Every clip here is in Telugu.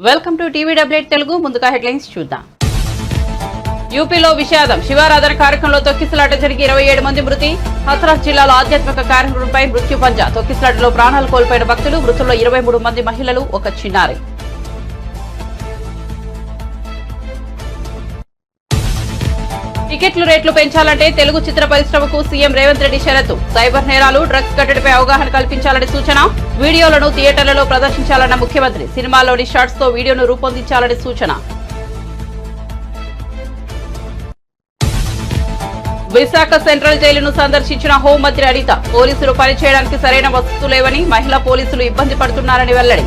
Welcome to TV update Telugu. ముందుగా హెడ్లైన్స్ చూద్దాం. యూపీలో విషాదం. శివారాధన కార్యక్రమంలో తొక్కిసలాట జరిగి 27 మంది మృతి. హత్రాస్ జిల్లాలో ఆధ్యాత్మిక కార్యక్రమంపై మృత్యు పంజా. తొక్కిసలాటలో ప్రాణాలు కోల్పోయిన భక్తులు. మృతుల్లో 23 మంది మహిళలు, ఒక చిన్నారి. టికెట్లు రేట్లు పెంచాలంటే తెలుగు చిత్ర పరిశ్రమకు సీఎం రేవంత్ రెడ్డి షరతు. సైబర్ నేరాలు, డ్రగ్స్ కట్టడిపై అవగాహన కల్పించాలని సూచన. వీడియోలను థియేటర్లలో ప్రదర్శించాలన్న ముఖ్యమంత్రి. సినిమాలోని షార్ట్స్ తో వీడియోను రూపొందించాలని సూచన. విశాఖ సెంట్రల్ జైలును సందర్శించిన హోంమంత్రి అనిత. పోలీసులు పనిచేయడానికి సరైన వసతులు లేవని, మహిళా పోలీసులు ఇబ్బంది పడుతున్నారని వెల్లడి.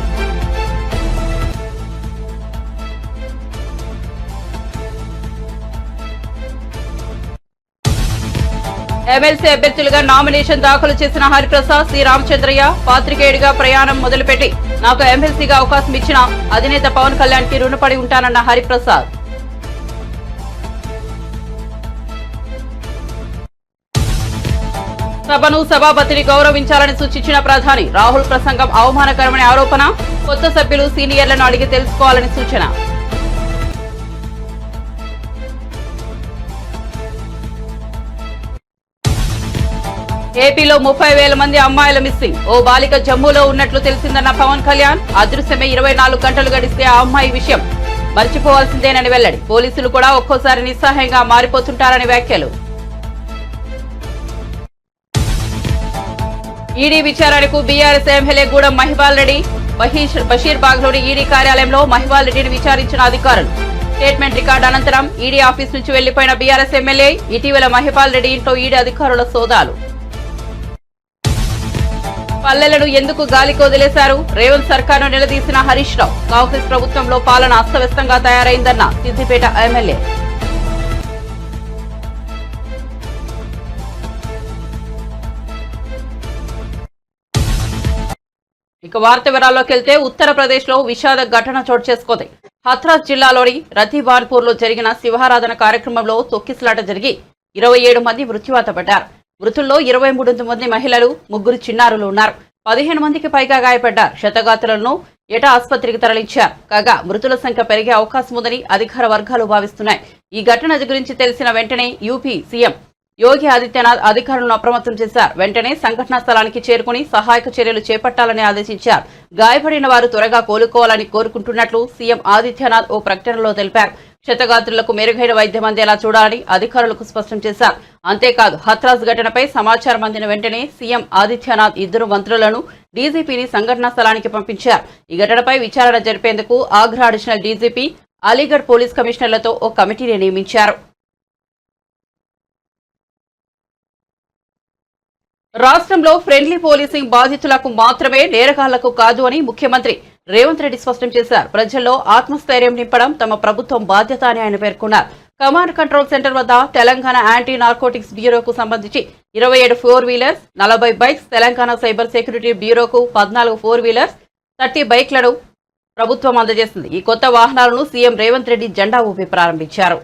ఎమ్మెల్సీ అభ్యర్థులుగా నామినేషన్ దాఖలు చేసిన హరిప్రసాద్, సి రామచంద్రయ్య పాత్రికేయుడిగా ప్రయాణం మొదలుపెట్టి నాకు ఎమ్మెల్సీగా అవకాశం ఇచ్చిన అధినేత పవన్ కళ్యాణ్ కి రుణపడి ఉంటానన్న హరిప్రసాద్. సభను, సభాపతిని గౌరవించాలని సూచించిన ప్రధాని. రాహుల్ ప్రసంగం అవమానకరమని ఆరోపణ. కొత్త సభ్యులు సీనియర్లను అడిగి తెలుసుకోవాలని సూచన. ఏపీలో 30,000 మంది అమ్మాయిల మిస్సింగ్. ఓ బాలిక జమ్మూలో ఉన్నట్లు తెలిసిందన్న పవన్ కళ్యాణ్. అదృశ్యమే 24 గంటలు గడిస్తే ఆ అమ్మాయి విషయం మర్చిపోవాల్సిందేనని వెల్లడి. పోలీసులు కూడా ఒక్కోసారి నిస్సహాయంగా మారిపోతుంటారని వ్యాఖ్యలు. ఈడీ విచారణకు బీఆర్ఎస్ ఎమ్మెల్యే గూడెం మహిపాల్ రెడ్డి. బషీర్బాగ్లోని ఈడీ కార్యాలయంలో మహిపాల్ రెడ్డిని విచారించిన అధికారులు. స్టేట్మెంట్ రికార్డు అనంతరం ఈడీ ఆఫీస్ నుంచి వెళ్లిపోయిన బీఆర్ఎస్ ఎమ్మెల్యే. ఇటీవల మహిపాల్ రెడ్డి ఇంట్లో ఈడీ అధికారుల సోదాలు. పల్లెలను ఎందుకు గాలికి వదిలేశారు? రేవంత్ సర్కార్ను నిలదీసిన హరీష్ రావు. కాంగ్రెస్ ప్రభుత్వంలో పాలన అస్తవ్యస్తంగా తయారైందన్న సిద్దిపేట ఎమ్మెల్యే. ఇక వార్త వివరాల్లోకి వెళ్తే, ఉత్తరప్రదేశ్ లో విషాద ఘటన చోటు చేసుకుంది. హత్రాస్ జిల్లాలోని రతీబాన్పూర్ లో జరిగిన శివారాధన కార్యక్రమంలో తొక్కిసలాట జరిగి 27 మంది మృత్యువాత పడ్డారు. మృతుల్లో 23 మంది మహిళలు, 3 చిన్నారులు ఉన్నారు. 15 మందికి పైగా గాయపడ్డారు. క్షతగాత్రులను ఏటా ఆసుపత్రికి తరలించారు. కాగా మృతుల సంఖ్య పెరిగే అవకాశం ఉందని అధికార వర్గాలు భావిస్తున్నాయి. ఈ ఘటన గురించి తెలిసిన వెంటనే యూపీ సీఎం యోగి ఆదిత్యనాథ్ అధికారులను అప్రమత్తం చేశారు. వెంటనే సంఘటనా స్థలానికి చేరుకుని సహాయక చర్యలు చేపట్టాలని ఆదేశించారు. గాయపడిన వారు త్వరగా కోలుకోవాలని కోరుకుంటున్నట్లు సీఎం ఆదిత్యనాథ్ ఓ ప్రకటనలో తెలిపారు. క్షతగాత్రులకు మెరుగైన వైద్యం అందేలా చూడాలని అధికారులకు స్పష్టం చేశారు. అంతేకాదు, హత్రాస్ ఘటనపై సమాచారం అందిన వెంటనే సీఎం ఆదిత్యనాథ్ 2 మంత్రులను, డీజీపీని సంఘటనా స్థలానికి పంపించారు. ఈ ఘటనపై విచారణ జరిపేందుకు Agra additional DGP, Aligarh police కమిషనర్లతో ఓ కమిటీని నియమించారు. రాష్ట్రంలో ఫ్రెండ్లీ పోలీసింగ్ బాధితులకు మాత్రమే, నేరగాళ్లకు కాదు అని ముఖ్యమంత్రి రేవంత్ రెడ్డి స్పష్టం చేశారు. ప్రజల్లో ఆత్మస్థైర్యం నింపడం తమ ప్రభుత్వం బాధ్యత అని ఆయన పేర్కొన్నారు. కమాండ్ కంట్రోల్ సెంటర్ వద్ద తెలంగాణ యాంటీ నార్కోటిక్స్ బ్యూరోకు సంబంధించి 27 4 wheelers, 40 bikes, Telangana cyber security బ్యూరోకు 14 4 వీలర్స్, 30 బైక్లను ప్రభుత్వం అందజేసింది. ఈ కొత్త వాహనాలను సీఎం రేవంత్ రెడ్డి జెండా ఊపి ప్రారంభించారు.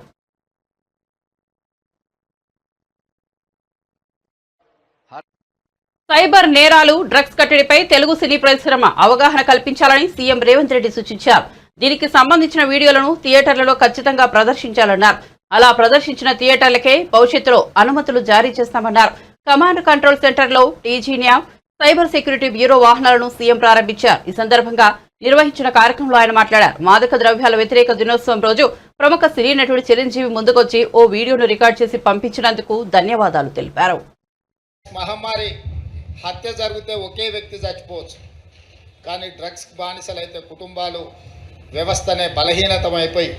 సైబర్ నేరాలు, డ్రగ్స్ కట్టడిపై తెలుగు సినీ పరిశ్రమ అవగాహన కల్పించాలని సీఎం రేవంత్ రెడ్డి సూచించారు. దీనికి సంబంధించిన వీడియోలను థియేటర్లలో ఖచ్చితంగా ప్రదర్శించాలన్నారు. అలా ప్రదర్శించిన థియేటర్లకే భవిష్యత్తులో అనుమతులు జారీ చేస్తామన్నారు. కమాండ్ కంట్రోల్ సెంటర్లో టీజీనియా సైబర్ సెక్యూరిటీ బ్యూరో వాహనాలను సీఎం ప్రారంభించారు. ఈ సందర్భంగా నిర్వహించిన కార్యక్రమంలో ఆయన మాట్లాడారు. మాదక ద్రవ్యాల వ్యతిరేక దినోత్సవం రోజు ప్రముఖ సినీ నటుడు చిరంజీవి ముందుకొచ్చి ఓ వీడియోను రికార్డ్ చేసి పంపించినందుకు ధన్యవాదాలు తెలిపారు. హత్య జరిగితే ఒకే వ్యక్తి చచ్చిపోవచ్చు, కానీ డ్రగ్స్కి బానిసలైతే కుటుంబాలు, వ్యవస్థనే బలహీనతమైపోయి,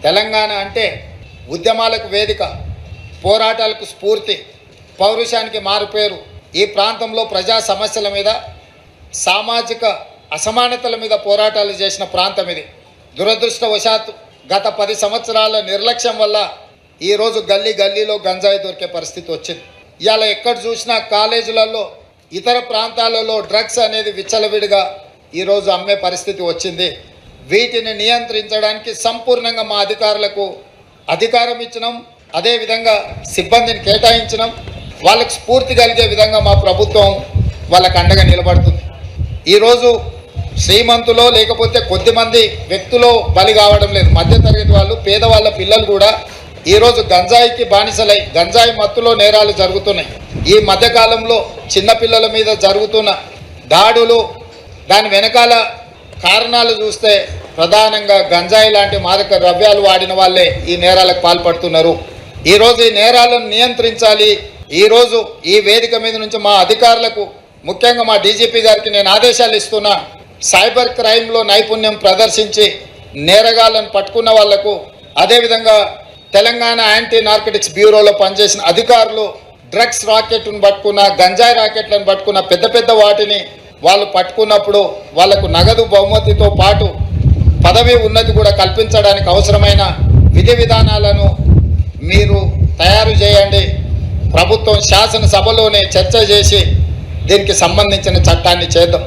తెలంగాణ అంటే ఉద్యమాలకు వేదిక, పోరాటాలకు స్ఫూర్తి, పౌరుషానికి మారుపేరు. ఈ ప్రాంతంలో ప్రజా సమస్యల మీద, సామాజిక అసమానతల మీద పోరాటాలు చేసిన ప్రాంతం ఇది. దురదృష్టవశాత్తు గత 10 సంవత్సరాల నిర్లక్ష్యం వల్ల ఈరోజు గల్లీ గల్లీలో గంజాయి దొరికే పరిస్థితి వచ్చింది. ఇవాళ ఎక్కడ చూసినా కాలేజీలలో, ఇతర ప్రాంతాలలో డ్రగ్స్ అనేది విచ్చలవిడిగా ఈరోజు అమ్మే పరిస్థితి వచ్చింది. వీటిని నియంత్రించడానికి సంపూర్ణంగా మా అధికారులకు అధికారం ఇచ్చినాం. అదేవిధంగా సిబ్బందిని కేటాయించినాం. వాళ్ళకు స్ఫూర్తి కలిగే విధంగా మా ప్రభుత్వం వాళ్ళకు అండగా నిలబడుతుంది. ఈరోజు శ్రీమంతులో లేకపోతే కొద్దిమంది వ్యక్తులు బలి కావడం లేదు. మధ్యతరగతి వాళ్ళు, పేదవాళ్ళ పిల్లలు కూడా ఈరోజు గంజాయికి బానిసలై గంజాయి మత్తులో నేరాలు జరుగుతున్నాయి. ఈ మధ్యకాలంలో చిన్నపిల్లల మీద జరుగుతున్న దాడులు, దాని వెనకాల కారణాలు చూస్తే ప్రధానంగా గంజాయి లాంటి మాదక ద్రవ్యాలు వాడిన వాళ్ళే ఈ నేరాలకు పాల్పడుతున్నారు. ఈరోజు ఈ నేరాలను నియంత్రించాలి. ఈరోజు ఈ వేదిక మీద నుంచి మా అధికారులకు, ముఖ్యంగా మా డీజీపీ గారికి నేను ఆదేశాలు ఇస్తున్నా. సైబర్ క్రైమ్లో నైపుణ్యం ప్రదర్శించి నేరగాళ్లను పట్టుకున్న వాళ్లకు, అదేవిధంగా తెలంగాణ యాంటీ నార్కటిక్స్ బ్యూరోలో పనిచేసిన అధికారులు డ్రగ్స్ రాకెట్ను పట్టుకున్న, గంజాయి రాకెట్లను పట్టుకున్న పెద్ద పెద్ద వాటిని వాళ్ళు పట్టుకున్నప్పుడు వాళ్లకు నగదు బహుమతితో పాటు పదవి ఉన్నతి కూడా కల్పించడానికి అవసరమైన విధి విధానాలను మీరు తయారు చేయండి. ప్రభుత్వం శాసనసభలోనే చర్చ చేసి దీనికి సంబంధించిన చట్టాన్ని చేద్దాం.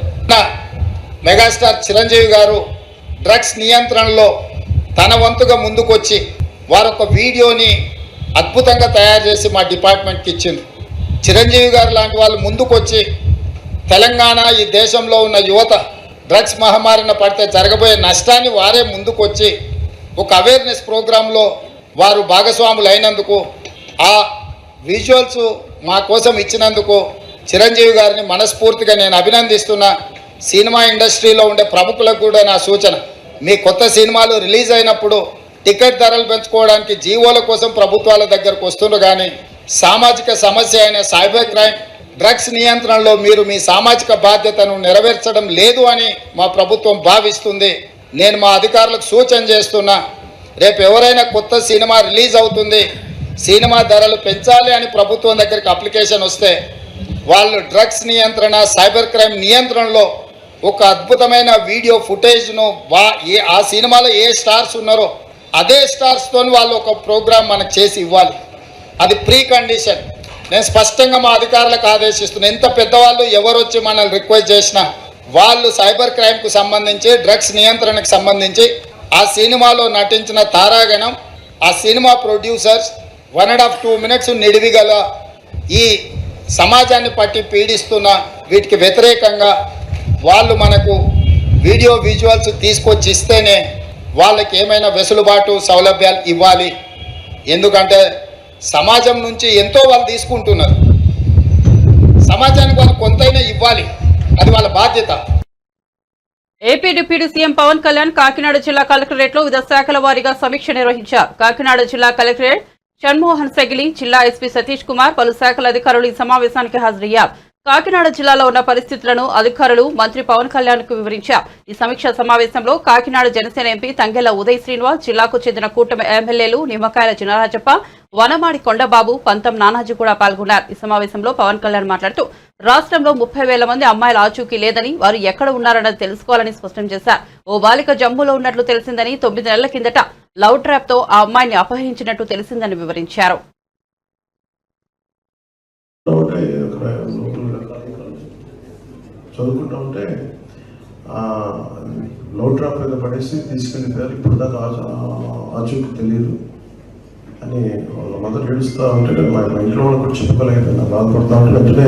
మెగాస్టార్ చిరంజీవి గారు డ్రగ్స్ నియంత్రణలో తన వంతుగా ముందుకొచ్చి వారొక వీడియోని అద్భుతంగా తయారు చేసి మా డిపార్ట్మెంట్కి ఇచ్చింది. చిరంజీవి గారు లాంటి వాళ్ళు ముందుకొచ్చి తెలంగాణ, ఈ దేశంలో ఉన్న యువత డ్రగ్స్ మహమ్మారిన పడితే జరగబోయే నష్టాన్ని వారే ముందుకొచ్చి ఒక అవేర్నెస్ ప్రోగ్రాంలో వారు భాగస్వాములు అయినందుకు, ఆ విజువల్స్ మా కోసం ఇచ్చినందుకు చిరంజీవి గారిని మనస్ఫూర్తిగా నేను అభినందిస్తున్నా. సినిమా ఇండస్ట్రీలో ఉండే ప్రముఖులకు కూడా నా సూచన, మీ కొత్త సినిమాలు రిలీజ్ అయినప్పుడు టికెట్ ధరలు పెంచుకోవడానికి జీవోల కోసం ప్రభుత్వాల దగ్గరకు వస్తున్నారు, కానీ సామాజిక సమస్య అయిన సైబర్ క్రైమ్, డ్రగ్స్ నియంత్రణలో మీరు మీ సామాజిక బాధ్యతను నెరవేర్చడం లేదు అని మా ప్రభుత్వం భావిస్తుంది. నేను మా అధికారులకు సూచన చేస్తున్నా, రేపు ఎవరైనా కొత్త సినిమా రిలీజ్ అవుతుంది, సినిమా ధరలు పెంచాలి అని ప్రభుత్వం దగ్గరికి అప్లికేషన్ వస్తే వాళ్ళు డ్రగ్స్ నియంత్రణ, సైబర్ క్రైమ్ నియంత్రణలో ఒక అద్భుతమైన వీడియో ఫుటేజ్ను ఆ సినిమాలో ఏ స్టార్స్ ఉన్నారో అదే స్టార్స్తో వాళ్ళు ఒక ప్రోగ్రాం మనకు చేసి ఇవ్వాలి. అది ప్రీ కండిషన్. నేను స్పష్టంగా మా అధికారులకు ఆదేశిస్తున్నాను, ఎంత పెద్దవాళ్ళు ఎవరు వచ్చి మనల్ని రిక్వెస్ట్ చేసినా వాళ్ళు సైబర్ క్రైమ్కు సంబంధించి, డ్రగ్స్ నియంత్రణకు సంబంధించి ఆ సినిమాలో నటించిన తారాగణం, ఆ సినిమా ప్రొడ్యూసర్స్ 1.5-2 minutes నిడివిగల ఈ సమాజాన్ని పట్టి పీడిస్తున్న వీటికి వ్యతిరేకంగా వాళ్ళు మనకు వీడియో విజువల్స్ తీసుకొచ్చి ఇస్తేనే వాళ్ళకి ఏమైనా వెసులుబాటు, సౌలభ్యాలు ఇవ్వాలి. ఎందుకంటే సమాజం నుంచి ఎంతో వాళ్ళు తీసుకుంటున్నారు, సమాజానికి వాళ్ళు కొంతైనా ఇవ్వాలి, అది వాళ్ళ బాధ్యత. AP deputy CM Pawan Kalyan Kakinada జిల్లా కలెక్టరేట్ లో వివిధ శాఖల వారీగా సమీక్ష నిర్వహించారు. కాకినాడ జిల్లా కలెక్టరేట్ షణ్మోహన్ సెగిలి, జిల్లా ఎస్పీ సతీష్ కుమార్, పలు శాఖల అధికారులు ఈ సమావేశానికి హాజరయ్యారు. కాకినాడ జిల్లాలో ఉన్న పరిస్థితులను అధికారులు మంత్రి పవన్ కళ్యాణ్ కు వివరించారు. ఈ సమీక్ష సమావేశంలో కాకినాడ జనసేన ఎంపీ తంగెళ్ల ఉదయ్ శ్రీనివాస్, జిల్లాకు చెందిన కూటమి ఎమ్మెల్యేలు నిమ్మకాయల చినరాజప్ప, వనమాడి కొండబాబు, పంతం నానాజీ కూడా పాల్గొన్నారు. ఈ సమావేశంలో పవన్ కళ్యాణ్ మాట్లాడుతూ రాష్ట్రంలో 30,000 మంది అమ్మాయిల ఆచూకీ లేదని, వారు ఎక్కడ ఉన్నారన్నది తెలుసుకోవాలని స్పష్టం చేశారు. ఓ బాలిక జమ్మూలో ఉన్నట్లు తెలిసిందని, 9 నెలల కిందట లవ్ ట్రాప్ తో ఆ అమ్మాయిని అపహరించినట్టు తెలిసిందని వివరించారు. చదువుకుంటూ ఉంటే లవ్ ట్రాప్ మీద పడేసి తీసుకెళ్ళిపోయారు. ఇప్పుడు దాకా ఆచూకీ తెలియదు అని వాళ్ళ మదర్ ఏడుస్తూ ఉంటే మా ఇంట్లో వాళ్ళు కూడా చెప్పుకోలేదు. నాకు బాధపడుతూ ఉంటే వెంటనే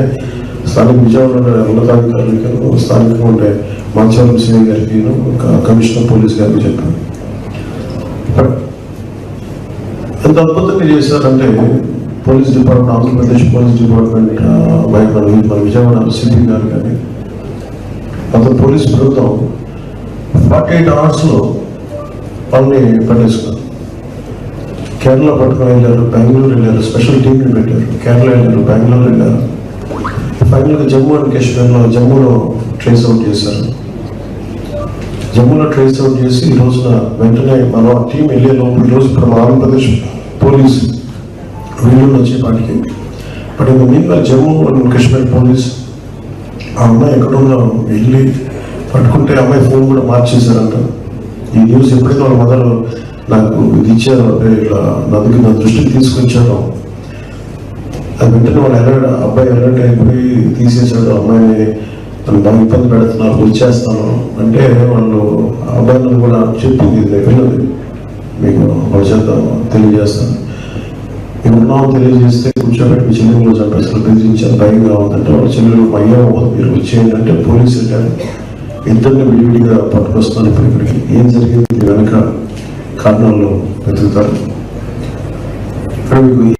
స్థానిక విజయవాడ ఉన్నతాధికారులకి, స్థానికంగా ఉండే మాచవరం సిఐ గారికి, కమిషనర్ పోలీస్ గారికి చెప్పాను. బట్ ఎంత అద్భుతంగా చేశారంటే police department, Andhra Pradesh police department, మన విజయవాడ సిపి గారు కానీ మొత్తం పోలీస్ బృందం 48 hours వాళ్ళని పట్టేసుకున్నారు. కేరళ పట్టుకుని వెళ్ళారు, బెంగళూరు వెళ్ళారు, స్పెషల్ టీంని పెట్టారు. కేరళ వెళ్ళారు, బెంగళూరు వెళ్ళారు, ఫైనల్గా జమ్మూ అండ్ కాశ్మీర్లో జమ్మూలో ట్రేస్ అవుట్ చేశారు. జమ్మూలో ట్రేస్ అవుట్ చేసి ఈ రోజున వెంటనే మనం ఆ టీం వెళ్ళే లోపు ఈరోజు ఇప్పుడు ఆంధ్రప్రదేశ్ పోలీస్ వీళ్ళు వచ్చేపాటికి బట్ ఇంకా mean Jammu and Kashmir police ఆ అమ్మాయి ఎక్కడున్నా వెళ్ళి పట్టుకుంటే అమ్మాయి ఫోన్ కూడా మార్చేశారంట. ఈ న్యూస్ ఎప్పుడైతే వాళ్ళ మదర్ నాకు ఇది ఇచ్చారో, ఇట్లా నా దృష్టికి తీసుకొచ్చారో, అది వెంటనే వాళ్ళు అబ్బాయి అలర్ట్ అయిపోయి తీసేసాడు. అమ్మాయిని తను బాగా ఇబ్బంది పెడుతున్నారు, వచ్చేస్తాను అంటే వాళ్ళు అబ్బాయిలను కూడా చెప్పింది, విన్నది, మీకు వాళ్ళ చేత తెలియజేస్తాను, మీకున్నామో తెలియజేస్తే కూర్చోబెట్టి మీ చెల్లెలు చంపేస్తారు, బెదిరించారు, భయంగా ఉందంటే వాళ్ళ చెల్లెలు అయ్యా మీరు వచ్చేయండి అంటే పోలీసు వెళ్ళారు. ఇద్దరిని విడివిడిగా పట్టుకొస్తున్నారు. ఇప్పుడు ఇక్కడికి ఏం జరిగింది వెనక కారణాల్లో వెతుకుతారు. ఇక్కడ మీకు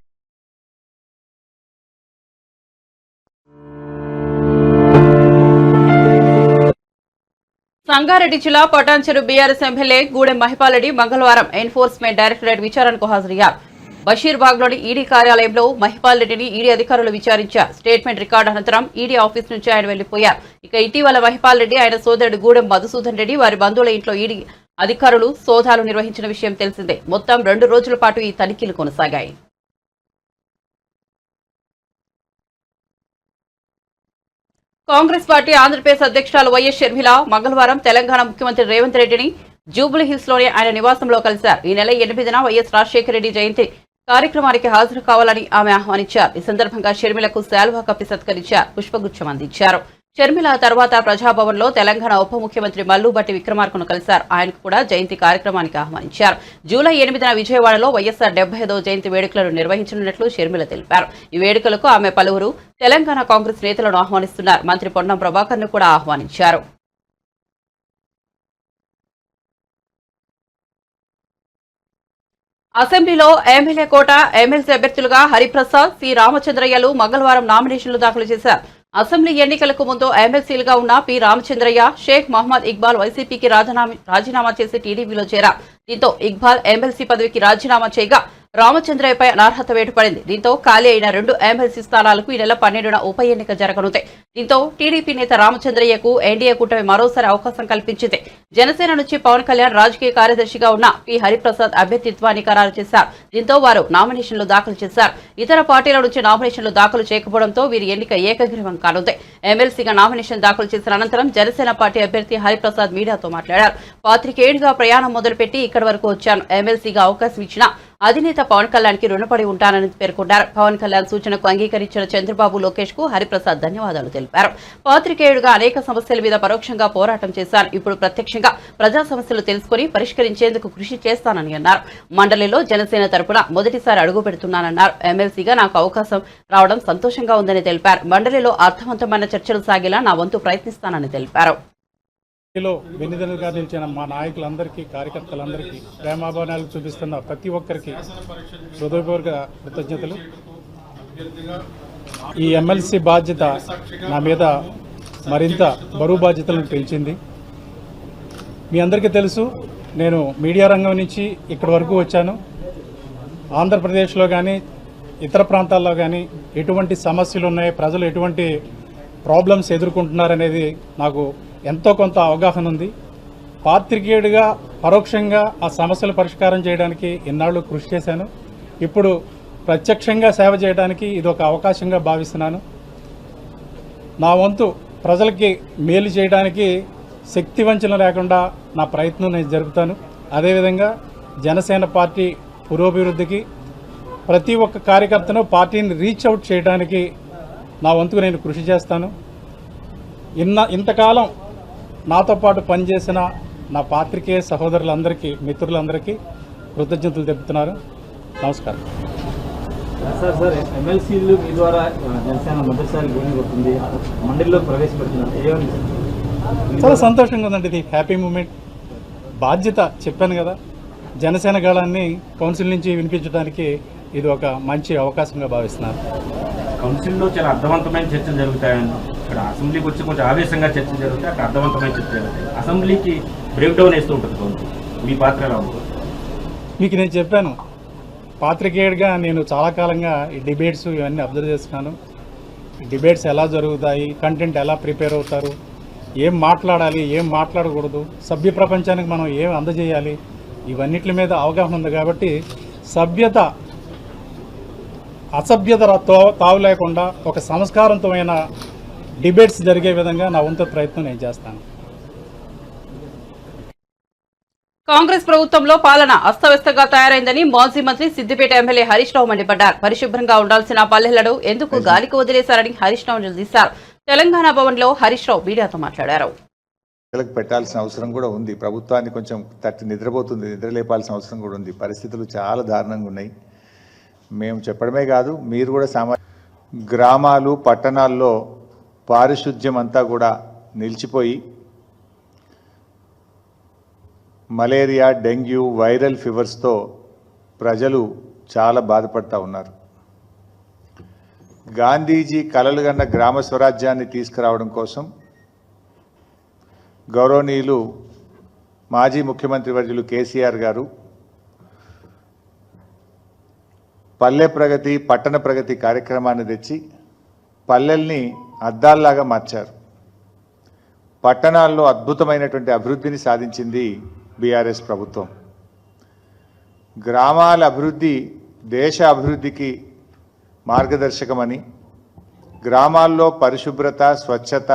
సంగారెడ్డి జిల్లా పటాన్చెరు బీఆర్ఎస్ ఎమ్మెల్యే గూడెం మహిపాల్ రెడ్డి మంగళవారం ఎన్ఫోర్స్మెంట్ డైరెక్టరేట్ విచారణకు హాజరయ్యారు. బషీర్బాగ్లోని ఈడీ కార్యాలయంలో మహిపాల్ రెడ్డిని ఈడీ అధికారులు విచారించారు. స్టేట్మెంట్ రికార్డు అనంతరం ఈడీ ఆఫీస్ నుంచి ఆయన వెళ్లిపోయారు. ఇక ఇటీవల మహిపాల్ రెడ్డి ఆయన సోదరుడు గూడెం మధుసూదన్ రెడ్డి వారి బంధువుల ఇంట్లో ఈడీ అధికారులు సోదాలు నిర్వహించిన విషయం తెలిసిందే. మొత్తం 2 రోజుల పాటు ఈ తనిఖీలు కొనసాగాయి. కాంగ్రెస్ పార్టీ ఆంధ్రప్రదేశ్ అధ్యక్షురాలు వైఎస్ షర్మిల మంగళవారం తెలంగాణ ముఖ్యమంత్రి రేవంత్ రెడ్డిని జూబ్లీహిల్స్ లోని ఆయన నివాసంలో కలిశారు. ఈ నెల 8న వైఎస్ రాజశేఖర రెడ్డి జయంతి కార్యక్రమానికి హాజరు కావాలని ఆమె ఆహ్వానించారు. ఈ సందర్భంగా షర్మిలకు శాల్వా కప్పి సత్కరించారు, పుష్పగుచ్చం అందించారు. షర్మిల తర్వాత ప్రజాభవన్ లో తెలంగాణ ఉప ముఖ్యమంత్రి మల్లుబట్టి విక్రమార్కను కలిశారు. ఆయనకు కూడా జయంతి కార్యక్రమానికి ఆహ్వానించారు. జూలై 8న విజయవాడలో వైఎస్ఆర్ 75వ జయంతి వేడుకలను నిర్వహించనున్నట్లు షర్మిల తెలిపారు. ఈ వేడుకలకు ఆమె పలువురు తెలంగాణ కాంగ్రెస్ నేతలను ఆహ్వానిస్తున్నారు. మంత్రి పొన్నం ప్రభాకర్ ను కూడా ఆహ్వానించారు. అసెంబ్లీలో ఎమ్మెల్యే కోట ఎమ్మెల్సీ అభ్యర్థులుగా హరిప్రసాద్, సి రామచంద్రయ్యలు మంగళవారం నామినేషన్లు దాఖలు చేశారు. అసెంబ్లీ ఎన్నికలకు ముందు ఎమ్మెల్సీలుగా ఉన్న పి రామచంద్రయ్య, షేక్ మహమ్మద్ ఇక్బాల్ వైసీపీకి రాజీనామా చేసి టీడీపీలో చేరారు. దీంతో ఇక్బాల్ ఎమ్మెల్సీ పదవికి రాజీనామా చేయగా రామచంద్రయ్యపై అనర్హత వేటు పడింది. దీంతో ఖాళీ అయిన 2 ఎమ్మెల్సీ స్థానాలకు ఈ నెల 12న ఉప ఎన్నిక జరగనుంది. దీంతో టీడీపీ నేత రామచంద్రయ్యకు ఎన్డీఏ కూటమి మరోసారి అవకాశం కల్పించింది. జనసేన నుంచి పవన్ కళ్యాణ్ రాజకీయ కార్యదర్శిగా ఉన్న పి హరిప్రసాద్ అభ్యర్థిత్వాన్ని ఖరారు చేశారు. దీంతో వారు నామినేషన్లు దాఖలు చేశారు. ఇతర పార్టీల నుంచి నామినేషన్లు దాఖలు చేయకపోవడంతో వీరి ఎన్నిక ఏకగ్రీవం కానుంది. ఎమ్మెల్సీగా నామినేషన్ దాఖలు చేసిన అనంతరం జనసేన పార్టీ అభ్యర్థి హరిప్రసాద్ మీడియాతో మాట్లాడారు. 4 ఏళ్లుగా ప్రయాణం మొదలుపెట్టి ఇక్కడి వరకు వచ్చాను. ఎమ్మెల్సీగా అవకాశం ఇచ్చిన అధినేత పవన్ కళ్యాణ్ కి రుణపడి ఉంటానని పేర్కొన్నారు. పవన్ కళ్యాణ్ సూచనకు అంగీకరించిన చంద్రబాబు, లోకేష్ కు హరిప్రసాద్ ధన్యవాదాలు తెలిపారు. 4 ఏళ్లుగా అనేక సమస్యల మీద పరోక్షంగా పోరాటం చేశారు. ఇప్పుడు ప్రత్యక్షంగా ప్రజా సమస్యలు తెలుసుకుని పరిష్కరించేందుకు కృషి చేస్తానని అన్నారు. మండలిలో జనసేన తరపున మొదటిసారి అడుగు పెడుతున్నానన్నారు. ఎమ్మెల్సీగా నాకు అవకాశం రావడం సంతోషంగా ఉందని తెలిపారు. మండలిలో అర్థవంతమైన చర్చలు సాగేలా నా వంతు ప్రయత్నిస్తానని తెలిపారు. వెన్నుదన్నుగా నిలిచిన మా నాయకులందరికీ, కార్యకర్తలందరికీ, ప్రేమాభావాలు చూపిస్తున్న ప్రతి ఒక్కరికి హృదయపూర్వక కృతజ్ఞతలు. ఈ ఎమ్మెల్సీ బాధ్యత నా మీద మరింత బరువు బాధ్యతలను పెంచింది. మీ అందరికీ తెలుసు, నేను మీడియా రంగం నుంచి ఇక్కడి వరకు వచ్చాను. ఆంధ్రప్రదేశ్లో కానీ ఇతర ప్రాంతాల్లో కానీ ఎటువంటి సమస్యలు ఉన్నాయి, ప్రజలు ఎటువంటి ప్రాబ్లమ్స్ ఎదుర్కొంటున్నారనేది నాకు ఎంతో కొంత అవగాహన ఉంది. పాత్రికేయుడిగా పరోక్షంగా ఆ సమస్యలు పరిష్కారం చేయడానికి ఎన్నాళ్ళు కృషి చేశాను. ఇప్పుడు ప్రత్యక్షంగా సేవ చేయడానికి ఇది ఒక అవకాశంగా భావిస్తున్నాను. నా వంతు ప్రజలకి మేలు చేయడానికి శక్తి వంచన లేకుండా నా ప్రయత్నం నేను జరుపుతాను. అదేవిధంగా జనసేన పార్టీ పురోభివృద్ధికి, ప్రతి ఒక్క కార్యకర్తను పార్టీని రీచ్ అవుట్ చేయడానికి నా వంతుకు నేను కృషి చేస్తాను. ఇంతకాలం నాతో పాటు పనిచేసిన నా పాత్రికేయ సహోదరులందరికీ, మిత్రులందరికీ కృతజ్ఞతలు తెలుపుతున్నారు. నమస్కారం. సార్ ఎమ్మెల్సీలు మీ ద్వారా జనసేన మొదటిసారి గోని కొడుతుంది, మండలిలో ప్రవేశపెడుతున్నారు. చాలా సంతోషంగా ఉందండి. ఇది హ్యాపీ మూమెంట్. బాధ్యత చెప్పాను కదా, జనసేన గాళాన్ని కౌన్సిల్ నుంచి వినిపించడానికి ఇది ఒక మంచి అవకాశంగా భావిస్తున్నారు. కౌన్సిల్లో చాలా అర్థవంతమైన చర్చలు జరుగుతాయని, ఇక్కడ అసెంబ్లీకి వచ్చి కొంచెం ఆవేశంగా చర్చలు జరుగుతాయి, అక్కడ అర్థవంతమైన చర్చలు జరుగుతాయి. అసెంబ్లీకి బ్రేక్ డౌన్ వేస్తూ ఉంటుంది కౌన్సిల్. మీ పాత్ర ఎలా ఉంటుంది? మీకు నేను చెప్పాను, పాత్రికేయుడిగా నేను చాలా కాలంగా ఈ డిబేట్స్ ఇవన్నీ అబ్జర్వ్ చేస్తున్నాను. డిబేట్స్ ఎలా జరుగుతాయి, కంటెంట్ ఎలా ప్రిపేర్ అవుతారు, ఏం మాట్లాడాలి, ఏం మాట్లాడకూడదు, సభ్య ప్రపంచానికి మనం ఏం అందజేయాలి, ఇవన్నిటి మీద అవగాహన ఉంది. కాబట్టి సభ్యత అసభ్యత తావు లేకుండా ఒక సంస్కారవంతమైన డిబేట్స్ జరిగే విధంగా నా వంతు ప్రయత్నం నేను చేస్తాను. కాంగ్రెస్ ప్రభుత్వంలో పాలన అస్తవ్యస్తంగా తయారైందని మాజీ మంత్రి సిద్దిపేట ఎమ్మెల్యే హరీష్ రావు మండిపడ్డారు. పరిశుభ్రంగా ఉండాల్సిన పల్లెలను ఎందుకు గాలికి వదిలేశారని హరీష్ రావు నిలదీశారు. తెలంగాణ భవన్ లో హరీష్ రావు మీడియాతో మాట్లాడారు. పెట్టాల్సిన అవసరం కూడా ఉంది. ప్రభుత్వాన్ని కొంచెం తట్టి నిద్రపోతుంది, నిద్రలేపాల్సిన అవసరం కూడా ఉంది. పరిస్థితులు చాలా దారుణంగా ఉన్నాయి. మేము చెప్పడమే కాదు, మీరు కూడా గ్రామాలు పట్టణాల్లో పారిశుద్ధ్యం అంతా కూడా నిలిచిపోయి మలేరియా, డెంగ్యూ, వైరల్ ఫీవర్స్తో ప్రజలు చాలా బాధపడుతూ ఉన్నారు. గాంధీజీ కలలుగన్న గ్రామ స్వరాజ్యాన్ని తీసుకురావడం కోసం గౌరవనీయులు మాజీ ముఖ్యమంత్రి వర్యులు కేసీఆర్ గారు పల్లె ప్రగతి, పట్టణ ప్రగతి కార్యక్రమాన్ని తెచ్చి పల్లెల్ని అద్దాల్లాగా మార్చారు. పట్టణాల్లో అద్భుతమైనటువంటి అభివృద్ధిని సాధించింది బీఆర్ఎస్ ప్రభుత్వం. గ్రామాల అభివృద్ధి దేశ అభివృద్ధికి మార్గదర్శకమని గ్రామాల్లో పరిశుభ్రత, స్వచ్ఛత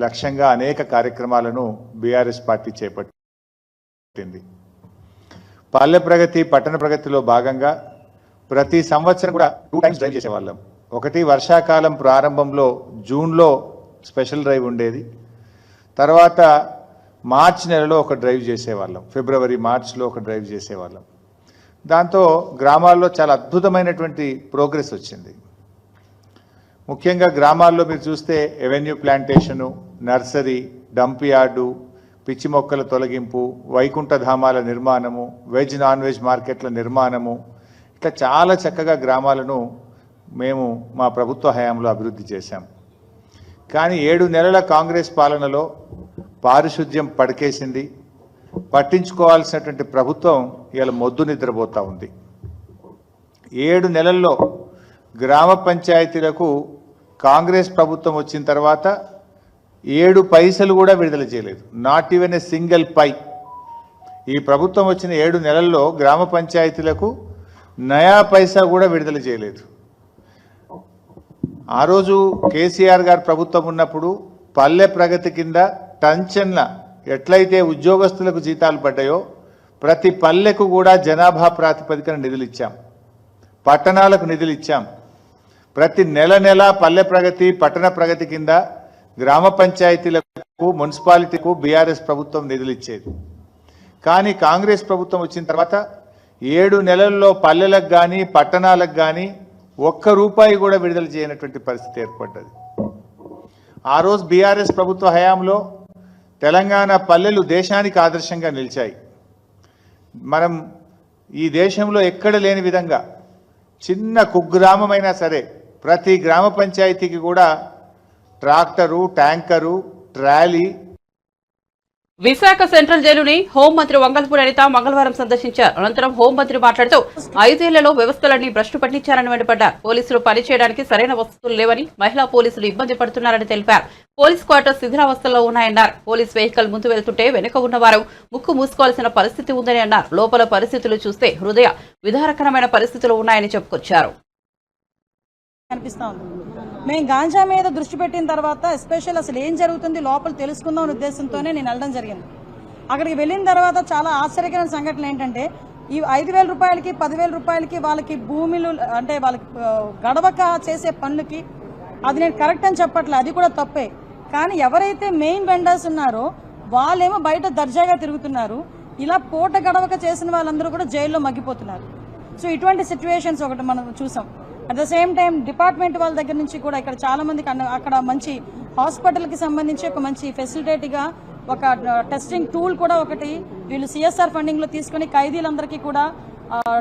లక్ష్యంగా అనేక కార్యక్రమాలను బీఆర్ఎస్ పార్టీ చేపట్టింది. పల్లె ప్రగతి, పట్టణ ప్రగతిలో భాగంగా ప్రతి సంవత్సరం కూడా 2 టైమ్స్ డ్రైవ్ చేసేవాళ్ళం. ఒకటి వర్షాకాలం ప్రారంభంలో జూన్లో స్పెషల్ డ్రైవ్ ఉండేది. తర్వాత మార్చ్ నెలలో ఒక డ్రైవ్ చేసేవాళ్ళం. ఫిబ్రవరి, మార్చ్లో ఒక డ్రైవ్ చేసేవాళ్ళం. దాంతో గ్రామాల్లో చాలా అద్భుతమైనటువంటి ప్రోగ్రెస్ వచ్చింది. ముఖ్యంగా గ్రామాల్లో మీరు చూస్తే avenue plantation, nursery, dump yard, పిచ్చి మొక్కల తొలగింపు, వైకుంఠధామాల నిర్మాణము, వెజ్ నాన్ వెజ్ మార్కెట్ల నిర్మాణము, ఇట్లా చాలా చక్కగా గ్రామాలను మేము మా ప్రభుత్వ హయాంలో అభివృద్ధి చేశాం. కానీ 7 నెలల కాంగ్రెస్ పాలనలో పారిశుద్ధ్యం పడకేసింది. పట్టించుకోవాల్సినటువంటి ప్రభుత్వం ఇలా మొద్దు నిద్రపోతూ ఉంది. 7 నెలల్లో గ్రామ పంచాయతీలకు కాంగ్రెస్ ప్రభుత్వం వచ్చిన తర్వాత 7 పైసలు కూడా విడుదల చేయలేదు. నాట్ ఈవెన్ ఏ సింగిల్ పై. ఈ ప్రభుత్వం వచ్చిన 7 నెలల్లో గ్రామ పంచాయతీలకు నయా పైసా కూడా విడుదల చేయలేదు. ఆ రోజు కేసీఆర్ గారు ప్రభుత్వం ఉన్నప్పుడు పల్లె ప్రగతి కింద టంచన్ల ఎట్లయితే ఉద్యోగస్తులకు జీతాలు పడ్డాయో ప్రతి పల్లెకు కూడా జనాభా ప్రాతిపదికన నిధులు ఇచ్చాం. పట్టణాలకు నిధులు ఇచ్చాం. ప్రతి నెల పల్లె ప్రగతి, పట్టణ ప్రగతి కింద గ్రామ పంచాయతీలకు, మున్సిపాలిటీకు బీఆర్ఎస్ ప్రభుత్వం నిధులు ఇచ్చేది. కానీ కాంగ్రెస్ ప్రభుత్వం వచ్చిన తర్వాత 7 నెలల్లో పల్లెలకు కానీ పట్టణాలకు కానీ ₹1 కూడా విడుదల చేయనటువంటి పరిస్థితి ఏర్పడ్డది. ఆ రోజు బీఆర్ఎస్ ప్రభుత్వ హయాంలో తెలంగాణ పల్లెలు దేశానికి ఆదర్శంగా నిలిచాయి. మనం ఈ దేశంలో ఎక్కడ లేని విధంగా చిన్న కుగ్రామమైనా సరే ప్రతి గ్రామ పంచాయతీకి కూడా tractor, tanker, trolley. Visakha central జైలుని హోంమంత్రి వంగల్పూడి అనిత మంగళవారం సందర్శించారు. అనంతరం హోంమంత్రి మాట్లాడుతూ 5 ఏళ్లలో వ్యవస్థలన్నీ భ్రష్టు పట్టించారని మండిపడ్డారు. పోలీసులు పనిచేయడానికి సరైన వసతులు లేవని, మహిళా పోలీసులు ఇబ్బంది పడుతున్నారని తెలిపారు. పోలీస్ క్వార్టర్స్ శిథిలావస్థలో ఉన్నాయన్నారు. పోలీస్ వెహికల్ ముందు వెళ్తుంటే వెనుక ఉన్నవారు ముక్కు మూసుకోవాల్సిన పరిస్థితి ఉందని అన్నారు. లోపల పరిస్థితులు చూస్తే హృదయ విదారకరమైన పరిస్థితులు ఉన్నాయని చెప్పుకొచ్చారు. మేము గాంజా మీద దృష్టి పెట్టిన తర్వాత ఎస్పెషల్ అసలు ఏం జరుగుతుంది లోపల తెలుసుకుందాం అనే ఉద్దేశంతోనే నేను వెళ్ళడం జరిగింది. అక్కడికి వెళ్ళిన తర్వాత చాలా ఆశ్చర్యకరమైన సంఘటనలు ఏంటంటే ఈ 5,000 రూపాయలకి 10,000 రూపాయలకి వాళ్ళకి భూములు అంటే వాళ్ళకి గడవక చేసే పనులకి అది నేను కరెక్ట్ అని చెప్పట్లే, అది కూడా తప్పే. కానీ ఎవరైతే మెయిన్ వెండర్స్ ఉన్నారో వాళ్ళేమో బయట దర్జాగా తిరుగుతున్నారు. ఇలా పూట గడవక చేసిన వాళ్ళందరూ కూడా జైల్లో మగ్గిపోతున్నారు. సో ఇటువంటి సిచ్యువేషన్స్ ఒకటి మనం చూసాం. At the same time department వాళ్ళ దగ్గర నుంచి కూడా ఇక్కడ చాలా మందికి అక్కడ మంచి హాస్పిటల్కి సంబంధించి ఒక మంచి ఫెసిలిటేట్గా ఒక టెస్టింగ్ టూల్ కూడా ఒకటి వీళ్ళు CSR ఫండింగ్లో తీసుకుని ఖైదీలందరికీ కూడా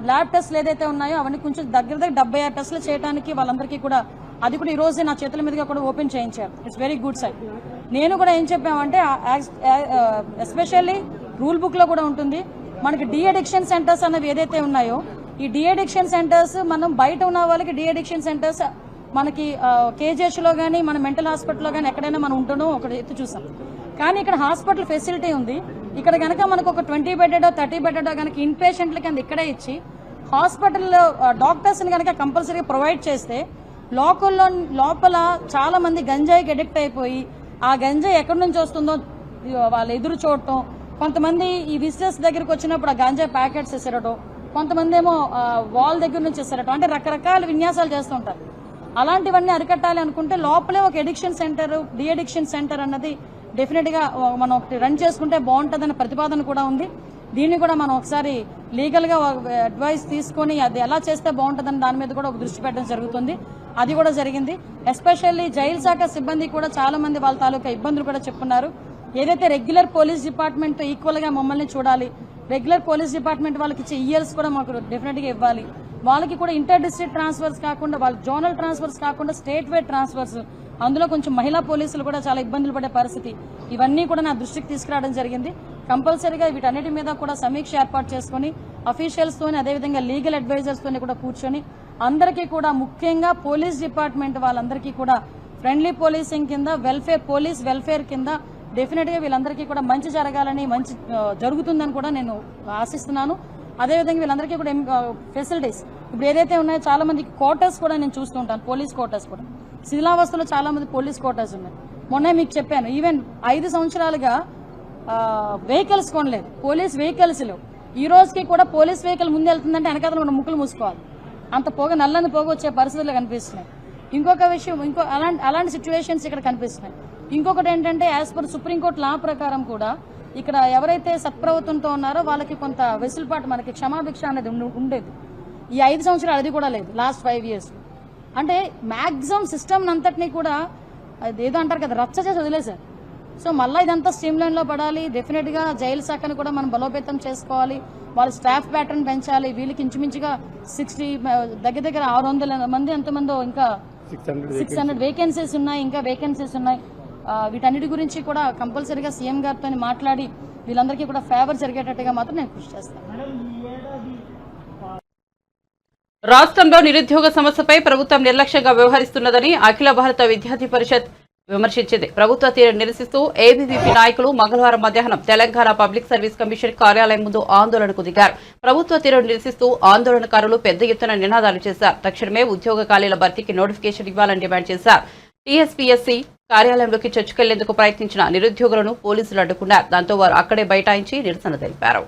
ల్యాబ్ టెస్ట్లు ఏదైతే ఉన్నాయో అవన్నీ కొంచెం దగ్గర 76 టెస్టులు చేయడానికి వాళ్ళందరికీ కూడా అది కూడా ఈ రోజే నా చేతుల మీదుగా కూడా ఓపెన్ చేయించారు. It's very good side. నేను కూడా ఏం చెప్పామంటే ఎస్పెషల్లీ రూల్ బుక్లో కూడా ఉంటుంది మనకి డీ అడిక్షన్ సెంటర్స్ అనేవి ఏదైతే ఉన్నాయో ఈ డీ అడిక్షన్ సెంటర్స్ మనం బయట ఉన్న వాళ్ళకి డీ అడిక్షన్ సెంటర్స్ మనకి కేజీహెచ్లో కానీ మన మెంటల్ హాస్పిటల్లో కానీ ఎక్కడైనా మనం ఉండడం ఒక ఎత్తు చూసాం. కానీ ఇక్కడ హాస్పిటల్ ఫెసిలిటీ ఉంది. ఇక్కడ కనుక మనకు ఒక 20 బెడ్డో 30 బెడ్డో కనుక ఇన్ పేషెంట్ల కింద ఇక్కడే ఇచ్చి హాస్పిటల్లో డాక్టర్స్ని కనుక కంపల్సరీగా ప్రొవైడ్ చేస్తే లోపల చాలా మంది గంజాయికి అడిక్ట్ అయిపోయి ఆ గంజాయి ఎక్కడి నుంచి వస్తుందో వాళ్ళు ఎదురు చూడటం, కొంతమంది ఈ విజిటర్స్ దగ్గరికి వచ్చినప్పుడు ఆ గంజాయి ప్యాకెట్స్ ఇసరటం, కొంతమంది ఏమో వాల్ దగ్గర నుంచి ఇస్తారట, అంటే రకరకాల విన్యాసాలు చేస్తుంటారు. అలాంటివన్నీ అరికట్టాలి అనుకుంటే లోపలే ఒక addiction centre, de addiction centre అన్నది డెఫినెట్ గా మనం ఒకటి రన్ చేసుకుంటే బాగుంటుందన్న ప్రతిపాదన కూడా ఉంది. దీన్ని కూడా మనం ఒకసారి లీగల్ గా అడ్వైస్ తీసుకొని అది ఎలా చేస్తే బాగుంటుందని దాని మీద కూడా ఒక దృష్టి పెట్టడం జరుగుతుంది. అది కూడా జరిగింది. ఎస్పెషల్లీ జైలు శాఖ సిబ్బంది కూడా చాలా మంది వాళ్ళ తాలూకా ఇబ్బందులు కూడా చెప్పుకున్నారు. ఏదైతే రెగ్యులర్ పోలీస్ డిపార్ట్మెంట్ ఈక్వల్ గా మమ్మల్ని చూడాలి, రెగ్యులర్ పోలీస్ డిపార్ట్మెంట్ వాళ్ళకి ఇచ్చే ఈఎల్స్ కూడా మాకు డెఫినెట్గా ఇవ్వాలి. వాళ్ళకి కూడా ఇంటర్ డిస్ట్రిక్ట్ ట్రాన్స్ఫర్స్ కాకుండా, వాళ్ళకి జోనల్ ట్రాన్స్ఫర్స్ కాకుండా స్టేట్ వైడ్ ట్రాన్స్ఫర్స్, అందులో కొంచెం మహిళా పోలీసులు కూడా చాలా ఇబ్బందులు పడే పరిస్థితి, ఇవన్నీ కూడా నా దృష్టికి తీసుకురావడం జరిగింది. కంపల్సరీగా వీటన్నిటి మీద కూడా సమీక్ష ఏర్పాటు చేసుకుని అఫీషియల్స్ తోని, అదేవిధంగా లీగల్ అడ్వైజర్స్ తోని కూడా కూర్చొని అందరికీ కూడా, ముఖ్యంగా పోలీస్ డిపార్ట్మెంట్ వాళ్ళందరికీ కూడా ఫ్రెండ్లీ పోలీసింగ్ కింద, పోలీస్ వెల్ఫేర్ కింద డెఫినెట్ గా వీళ్ళందరికీ కూడా మంచి జరగాలని, మంచి జరుగుతుందని కూడా నేను ఆశిస్తున్నాను. అదేవిధంగా వీళ్ళందరికీ కూడా ఫెసిలిటీస్ ఇప్పుడు ఏదైతే ఉన్నాయో, చాలా మందికి క్వార్టర్స్ కూడా నేను చూస్తూ ఉంటాను. పోలీస్ క్వార్టర్స్ కూడా శిథిలావస్థలో చాలా మంది పోలీస్ క్వార్టర్స్ ఉన్నాయి. మొన్న మీకు చెప్పాను, ఈవెన్ 5 సంవత్సరాలుగా వెహికల్స్ కొనలేదు, పోలీస్ వెహికల్స్ లేవు. ఈ రోజుకి కూడా పోలీస్ వెహికల్ ముందు వెళ్తుందంటే వెనకాల మనం ముక్కులు మూసుకోవాలి, అంత నల్లని పొగ వచ్చే పరిస్థితులు కనిపిస్తున్నాయి. ఇంకొక విషయం, అలాంటి సిచ్యువేషన్స్ ఇక్కడ కనిపిస్తున్నాయి. ఇంకొకటి ఏంటంటే, యాజ్ పర్ సుప్రీంకోర్టు లా ప్రకారం కూడా ఇక్కడ ఎవరైతే సత్ప్రవర్తనతో ఉన్నారో వాళ్ళకి కొంత వెసులుబాటు, మనకి క్షమాభిక్ష అనేది ఉండేది. ఈ 5 సంవత్సరాలు అది కూడా లేదు, లాస్ట్ 5 years. అంటే మాక్సిమం సిస్టమ్ అంతటినీ కూడా ఏదో అంటారు కదా, రచ్చ చేసి వదిలేశారు. సో మళ్ళీ ఇదంతా స్ట్రీమ్ లైన్ లో పడాలి. డెఫినెట్ గా జైలు శాఖను కూడా మనం బలోపేతం చేసుకోవాలి, వాళ్ళ స్టాఫ్ ప్యాటర్న్ పెంచాలి. వీళ్ళకి ఇంచుమించుగా 60 దగ్గర 600 మంది ఎంతమందో, ఇంకా 600 వేకెన్సీస్ ఉన్నాయి, ఇంకా వేకెన్సీస్ ఉన్నాయి. వీటన్నిటి గురించి కూడా కంపల్సరీగా సీఎం గారితో మాట్లాడి వీళ్ళందరికీ కూడా ఫేవర్ జరిగేటట్టుగా మాత్రం నేను కృషి చేస్తాను. రాష్ట్రంలో నిరుద్యోగ సమస్యపై ప్రభుత్వం నిర్లక్ష్యంగా వ్యవహరిస్తున్నదని అఖిల భారత విద్యార్థి పరిషత్ విమర్శించింది. ప్రభుత్వ తీరును నిరసిస్తూ ఏబీవీపీ నాయకులు మంగళవారం మధ్యాహ్నం తెలంగాణ పబ్లిక్ సర్వీస్ కమిషన్ కార్యాలయం ముందు ఆందోళనకు దిగారు. ప్రభుత్వ తీరును నిరసిస్తూ ఆందోళనకారులు పెద్ద ఎత్తున నినాదాలు చేశారు. తక్షణమే ఉద్యోగ ఖాళీల భర్తీకి నోటిఫికేషన్ ఇవ్వాలని డిమాండ్ చేశారు. టీఎస్పీఎస్సీ కార్యాలయంలోకి చొచ్చుకెళ్లేందుకు ప్రయత్నించిన నిరుద్యోగులను పోలీసులు అడ్డుకున్నారు. దాంతో వారు అక్కడే బైఠాయించి నిరసన తెలిపారు.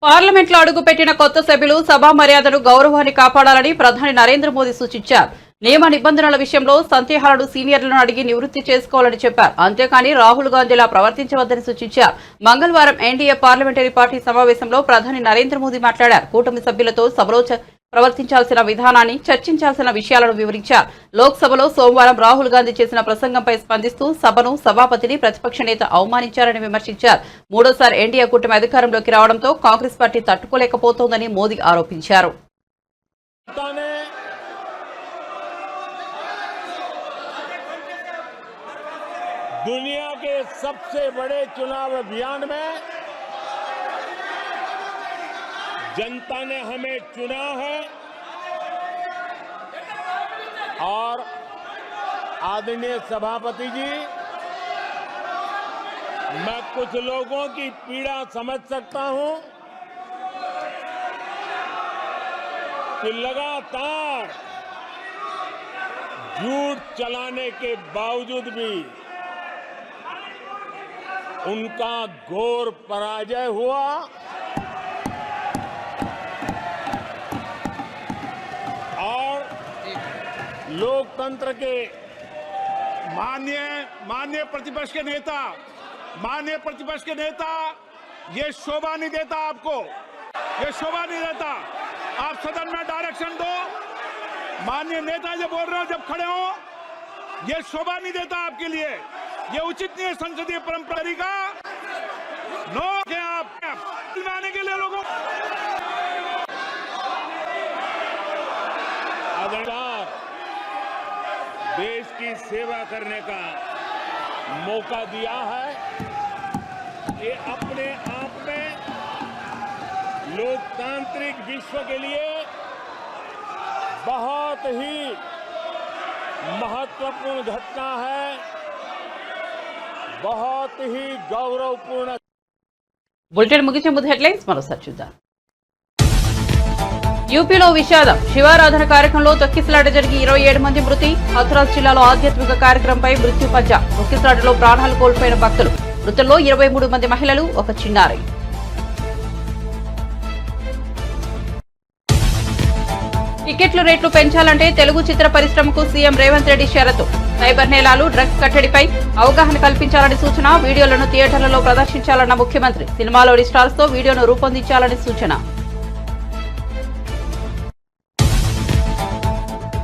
పార్లమెంట్లో అడుగుపెట్టిన కొత్త సభ్యులు సభా మర్యాదను, గౌరవాన్ని కాపాడాలని ప్రధాని నరేంద్ర మోదీ సూచించారు. నియమ నిబంధనల విషయంలో సందేహాలను సీనియర్లను అడిగి నివృత్తి చేసుకోవాలని చెప్పారు. అంతేకాని రాహుల్ గాంధీలా ప్రవర్తించవద్దని సూచించారు. మంగళవారం ఎన్డీఏ పార్లమెంటరీ పార్టీ సమావేశంలో ప్రధాని నరేంద్ర మోదీ మాట్లాడారు. కూటమి సభ్యులతో సభలో ప్రవర్తించాల్సిన విధానాన్ని, చర్చించాల్సిన విషయాలను వివరించారు. లోక్సభలో సోమవారం రాహుల్ గాంధీ చేసిన ప్రసంగంపై స్పందిస్తూ సభను, సభాపతిని ప్రతిపక్ష నేత అవమానించారని విమర్శించారు. మూడోసారి ఎన్డీఏ కూటమి అధికారంలోకి రావడంతో కాంగ్రెస్ పార్టీ తట్టుకోలేకపోతోందని మోదీ ఆరోపించారు. दुनिया के सबसे बड़े चुनाव अभियान में जनता ने हमें चुना है और आदरणीय सभापति जी, मैं कुछ लोगों की पीड़ा समझ सकता हूं कि लगातार झूठ चलाने के बावजूद भी उनका घोर पराजय हुआ और लोकतंत्र के माननीय प्रतिपक्ष के नेता ये शोभा नहीं देता आपको, ये शोभा नहीं देता। आप सदन में डायरेक्शन दो, माननीय नेता जो बोल रहे हो जब खड़े हो, ये शोभा नहीं देता आपके लिए, ये उचित नहीं है संसदीय परंपरा का। नो के आप आने के लिए लोगों देश की सेवा करने का मौका दिया है। ये अपने आप में लोकतांत्रिक विश्व के लिए बहुत ही महत्वपूर्ण घटना है, बहुत ही गौरवपूर्ण బులెటిన్ ముగించే ముందు హెడ్లైన్స్ మరోసారి చూద్దాం. యూపీలో విషాదం. శివారాధన కార్యక్రమంలో తొక్కిసలాట జరిగి 27 మంది మృతి. హథ్రాస్ జిల్లాలో ఆధ్యాత్మిక కార్యక్రమంపై మృత్యు పంజ. తొక్కిసలాటలో ప్రాణాలు కోల్పోయిన భక్తులు. మృతుల్లో 23 మంది మహిళలు, ఒక చిన్నారి. టికెట్ల రేట్లు పెంచాలంటే తెలుగు చిత్ర పరిశ్రమకు సీఎం రేవంత్ రెడ్డి షరతు. సైబర్ నేరాలు, డ్రగ్స్ కట్టడిపై అవగాహన కల్పించాలని సూచన. వీడియోలను థియేటర్లలో ప్రదర్శించాలన్న ముఖ్యమంత్రి. సినిమాలోని స్టార్స్ తో వీడియోను రూపొందించాలని సూచన.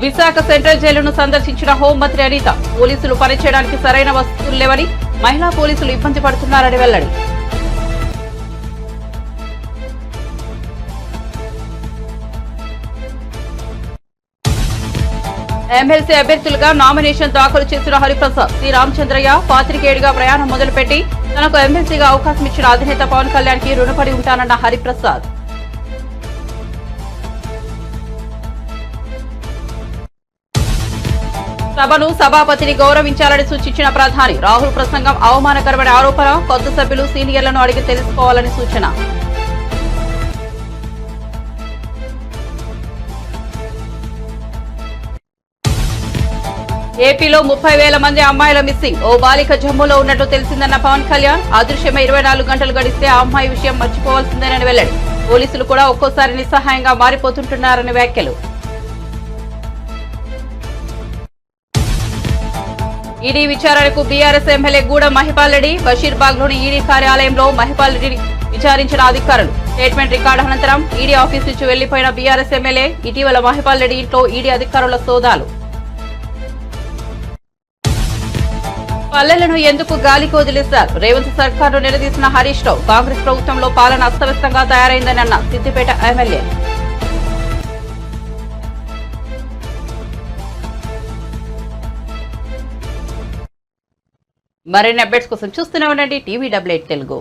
విశాఖ సెంట్రల్ జైలును సందర్శించిన హోంమంత్రి అనిత. పోలీసులు పనిచేయడానికి సరైన వసతులు లేవని, మహిళా పోలీసులు ఇబ్బంది పడుతున్నారని వెల్లడి. ఎమ్మెల్సీ అభ్యర్థులుగా నామినేషన్ దాఖలు చేసిన హరిప్రసాద్. సి రామచంద్రయ్య పాత్రికేయుడిగా ప్రయాణం మొదలుపెట్టి తనకు ఎమ్మెల్సీగా అవకాశం ఇచ్చిన అధినేత పవన్ కళ్యాణ్ కి రుణపడి ఉంటానన్న హరిప్రసాద్. సభను సభాపతిని గౌరవించాలని సూచించిన ప్రధాని. రాహుల్ ప్రసంగం అవమానకరమైన ఆరోపణ. కొత్త సభ్యులు సీనియర్లను అడిగి తెలుసుకోవాలని సూచన. ఏపీలో 30,000 మంది అమ్మాయిల మిస్సింగ్. ఓ బాలిక జమ్మూలో ఉన్నట్టు తెలిసిందన్న పవన్ కళ్యాణ్. అదృశ్యమై 24 గంటలు గడిస్తే ఆ అమ్మాయి విషయం మర్చిపోవాల్సిందేనని వెల్లడి. పోలీసులు కూడా ఒక్కోసారి నిస్సహాయంగా మారిపోతుంటున్నారని వ్యాఖ్యలు. ఈడీ విచారణకు బీఆర్ఎస్ ఎమ్మెల్యే గూడెం మహిపాల్ రెడ్డి. బషీర్బాగ్లోని ఈడీ కార్యాలయంలో మహిపాల్ రెడ్డిని విచారించిన అధికారులు. స్టేట్మెంట్ రికార్డు అనంతరం ఈడీ ఆఫీస్ నుంచి వెళ్లిపోయిన బీఆర్ఎస్ ఎమ్మెల్యే. ఇటీవల మహిపాల్ రెడ్డి ఇంట్లో ఈడీ అధికారుల సోదాలు. పల్లెలను ఎందుకు గాలికి వదిలేశారు? రేవంత్ సర్కార్ను నిలదీసిన హరీష్ రావు. కాంగ్రెస్ ప్రభుత్వంలో పాలన అస్తవ్యస్తంగా తయారైందని అన్న సిద్దిపేట ఎమ్మెల్యే. మరిన్ని అప్డేట్స్ కోసం చూస్తూనే ఉండండి టీవీ 88 తెలుగు.